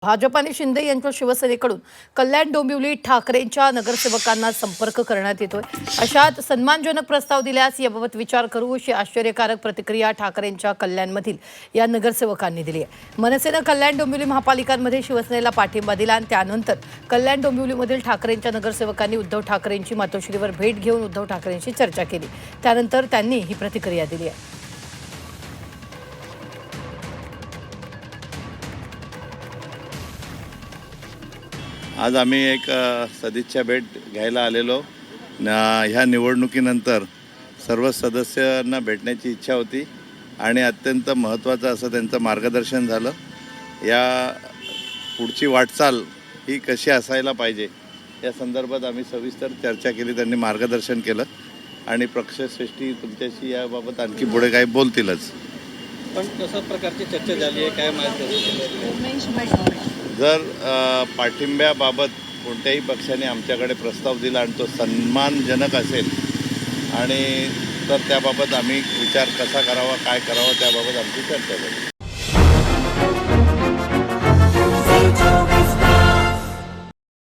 भाजप आणि शिंदे यांच्या शिवसेनेकडून कल्याण डोंबिवली ठाकरेंच्या नगरसेवकांना संपर्क करण्यात येतोय। अशात सन्मानजनक प्रस्ताव दिल्यास याबाबत विचार करू अशी आश्चर्यकारक प्रतिक्रिया ठाकरेंच्या कल्याणमधील या नगरसेवकांनी दिली आहे। मनसेनं कल्याण डोंबिवली महापालिकांमध्ये शिवसेनेला पाठिंबा दिला आणि त्यानंतर कल्याण डोंबिवलीमधील ठाकरेंच्या नगरसेवकांनी उद्धव ठाकरेंची मातोश्रीवर भेट घेऊन उद्धव ठाकरेंशी चर्चा केली। त्यानंतर त्यांनी ही प्रतिक्रिया दिली आहे। आज आम्ही एक सदिच्छा भेट घ्यायला आलेलो। ह्या निवडणुकीनंतर सर्व सदस्यांना भेटण्याची इच्छा होती आणि अत्यंत महत्त्वाचं असं त्यांचं मार्गदर्शन झालं। या पुढची वाटचाल ही कशी असायला पाहिजे या संदर्भात आम्ही सविस्तर चर्चा केली। त्यांनी मार्गदर्शन केलं आणि पक्षश्रेष्ठी तुमच्याशी याबाबत आणखी पुढे काही बोलतीलच। पण कशा प्रकारची चर्चा झाली आहे, काय माहिती? जर पाठिंब्याबाबत कोणत्याही पक्षाने आमच्याकडे प्रस्ताव दिला आणि तो सन्मानजनक असेल आणि तर त्याबाबत आम्ही विचार कसा करावा, काय करावं त्याबाबत आमची चर्चा झाली।